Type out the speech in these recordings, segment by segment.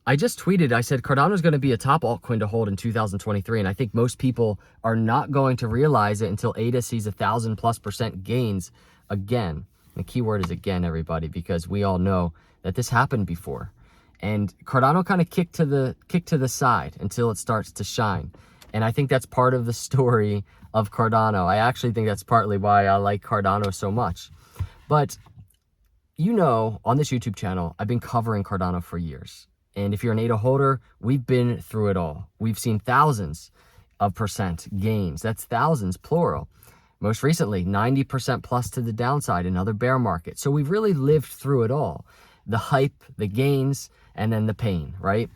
I just tweeted, I said Cardano is going to be a top altcoin to hold in 2023. And I think most people are not going to realize it until ADA sees 1,000+% gains again. The key word is again, everybody, because we all know that this happened before. And Cardano kind of kicked to the side until it starts to shine. And I think that's part of the story of Cardano. I actually think that's partly why I like Cardano so much. But you know, on this YouTube channel, I've been covering Cardano for years. And if you're an ADA holder, we've been through it all. We've seen thousands of percent gains. That's thousands, plural. Most recently, 90% plus to the downside in other bear markets. So we've really lived through it all. The hype, the gains, and then the pain, right?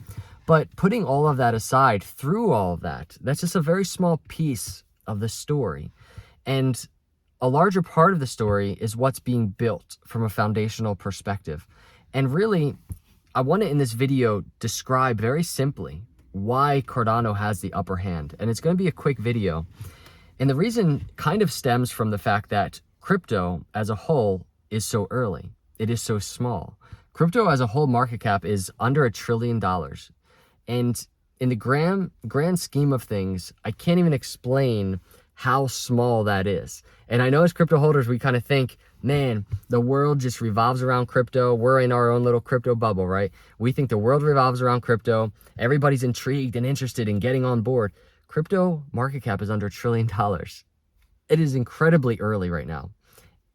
But putting all of that aside, through all of that, that's just a very small piece of the story. And a larger part of the story is what's being built from a foundational perspective. And really, I want to, in this video, describe very simply why Cardano has the upper hand. And it's going to be a quick video. And the reason kind of stems from the fact that crypto as a whole is so early. It is so small. Crypto as a whole market cap is under $1 trillion. And in the grand scheme of things, I can't even explain how small that is. And I know as crypto holders, we kind of think, man, the world just revolves around crypto. We're in our own little crypto bubble, right? We think the world revolves around crypto. Everybody's intrigued and interested in getting on board. Crypto market cap is under $1 trillion. It is incredibly early right now,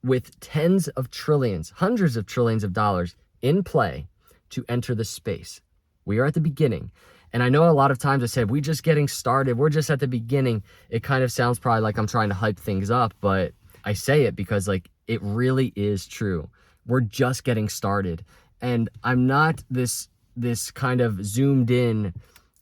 with tens of trillions, hundreds of trillions of dollars in play to enter the space. We are at the beginning. And I know a lot of times I said, we're just getting started. We're just at the beginning. It kind of sounds probably like I'm trying to hype things up, but I say it because like it really is true. We're just getting started. And I'm not this kind of zoomed in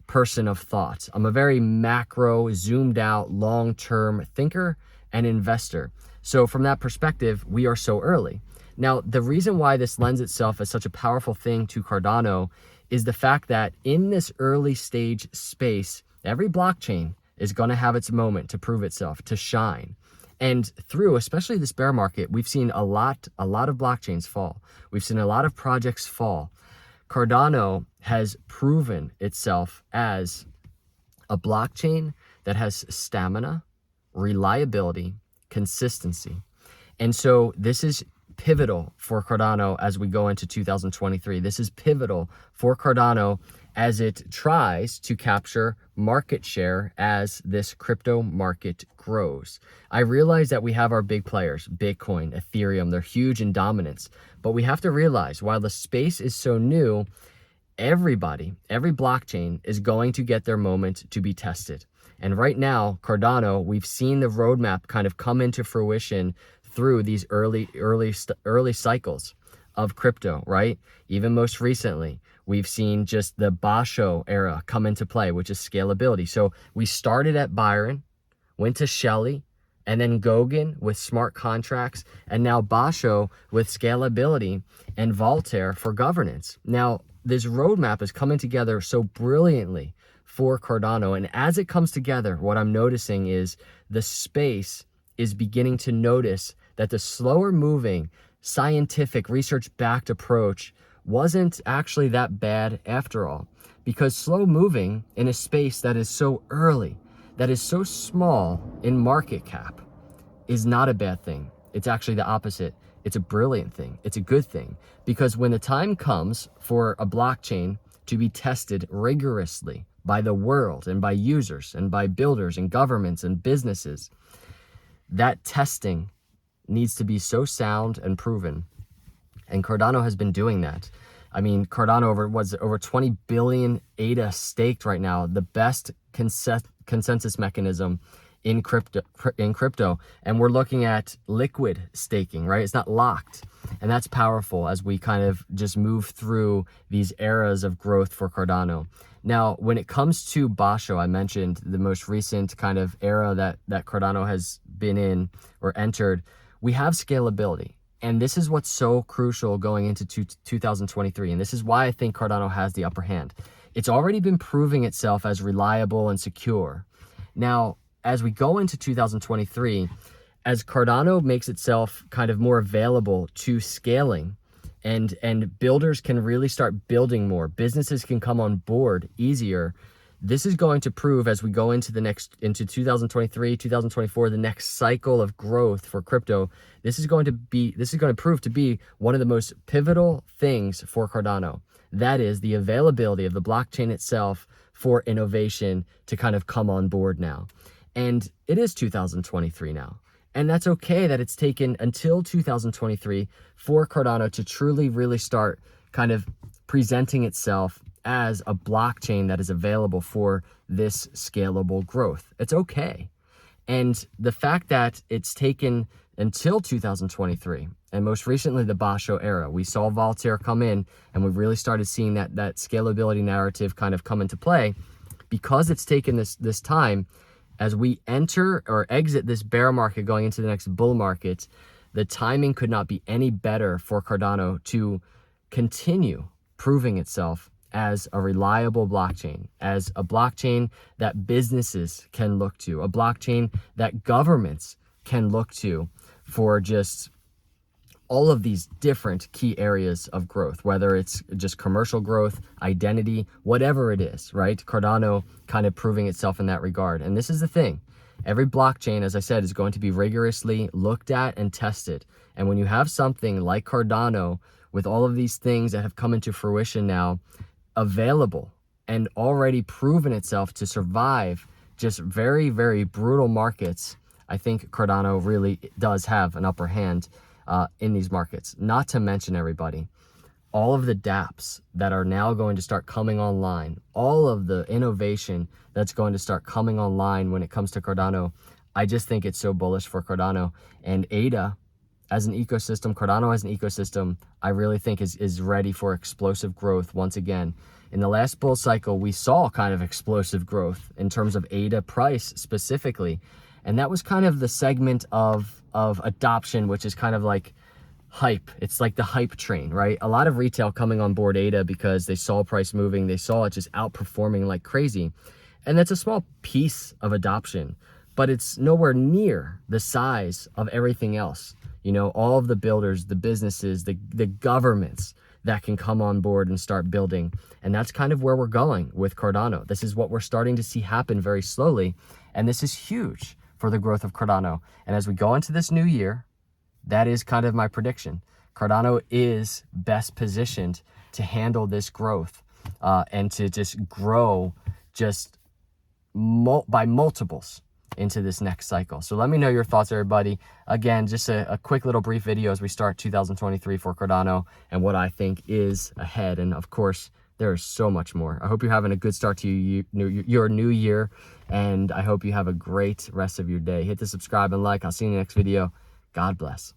person of thought. I'm a very macro, zoomed out, long-term thinker and investor. So from that perspective, we are so early. Now, the reason why this lends itself as such a powerful thing to Cardano is the fact that in this early stage space, every blockchain is going to have its moment to prove itself, to shine. And through, especially this bear market, we've seen a lot of blockchains fall. We've seen a lot of projects fall. Cardano has proven itself as a blockchain that has stamina, reliability, consistency. And so this is pivotal for Cardano as we go into 2023. This is pivotal for Cardano as it tries to capture market share as this crypto market grows. I realize that we have our big players, Bitcoin, Ethereum, they're huge in dominance, but we have to realize while the space is so new, every blockchain is going to get their moment to be tested. And right now, Cardano, we've seen the roadmap kind of come into fruition through these early cycles of crypto, right? Even most recently, we've seen just the Basho era come into play, which is scalability. So we started at Byron, went to Shelley, and then Goguen with smart contracts, and now Basho with scalability and Voltaire for governance. Now, this roadmap is coming together so brilliantly for Cardano. And as it comes together, what I'm noticing is the space is beginning to notice that the slower moving, scientific, research-backed approach wasn't actually that bad after all. Because slow moving in a space that is so early, that is so small in market cap, is not a bad thing. It's actually the opposite. It's a brilliant thing. It's a good thing. Because when the time comes for a blockchain to be tested rigorously by the world and by users and by builders and governments and businesses, that testing needs to be so sound and proven. And Cardano has been doing that. I mean, Cardano over 20 billion ADA staked right now, the best consensus mechanism in crypto. And we're looking at liquid staking, right? It's not locked. And that's powerful as we kind of just move through these eras of growth for Cardano. Now, when it comes to Basho, I mentioned the most recent kind of era that Cardano has been in or entered, we have scalability. And this is what's so crucial going into 2023. And this is why I think Cardano has the upper hand. It's already been proving itself as reliable and secure. Now, as we go into 2023, as Cardano makes itself kind of more available to scaling and builders can really start building more. Businesses can come on board easier. This is going to prove, as we go into 2023, 2024, the next cycle of growth for crypto, this is going to prove to be one of the most pivotal things for Cardano. That is the availability of the blockchain itself for innovation to kind of come on board now. And it is 2023 now. And that's okay that it's taken until 2023 for Cardano to truly really start kind of presenting itself as a blockchain that is available for this scalable growth. It's okay. And the fact that it's taken until 2023, and most recently the Basho era, we saw Voltaire come in and we really started seeing that scalability narrative kind of come into play. Because it's taken this time, as we enter or exit this bear market going into the next bull market, the timing could not be any better for Cardano to continue proving itself as a reliable blockchain, as a blockchain that businesses can look to, a blockchain that governments can look to for just all of these different key areas of growth, whether it's just commercial growth, identity, whatever it is, right? Cardano kind of proving itself in that regard. And this is the thing. Every blockchain, as I said, is going to be rigorously looked at and tested. And when you have something like Cardano with all of these things that have come into fruition now, available and already proven itself to survive just very, very brutal markets, I think Cardano really does have an upper hand in these markets. Not to mention, everybody, all of the dApps that are now going to start coming online, all of the innovation that's going to start coming online when it comes to Cardano. I just think it's so bullish for Cardano. And ADA as an ecosystem, Cardano as an ecosystem, I really think is ready for explosive growth once again. In the last bull cycle, we saw kind of explosive growth in terms of ADA price specifically. And that was kind of the segment of adoption, which is kind of like hype. It's like the hype train, right? A lot of retail coming on board ADA because they saw price moving. They saw it just outperforming like crazy. And that's a small piece of adoption, but it's nowhere near the size of everything else. You know, all of the builders, the businesses, the governments that can come on board and start building. And that's kind of where we're going with Cardano. This is what we're starting to see happen very slowly. And this is huge for the growth of Cardano. And as we go into this new year, that is kind of my prediction. Cardano is best positioned to handle this growth and to just grow just by multiples into this next cycle. So let me know your thoughts, everybody. Again, just a quick little brief video as we start 2023 for Cardano and what I think is ahead. And of course, there is so much more. I hope you're having a good start to your new year, and I hope you have a great rest of your day. Hit the subscribe and like. I'll see you in the next video. God bless.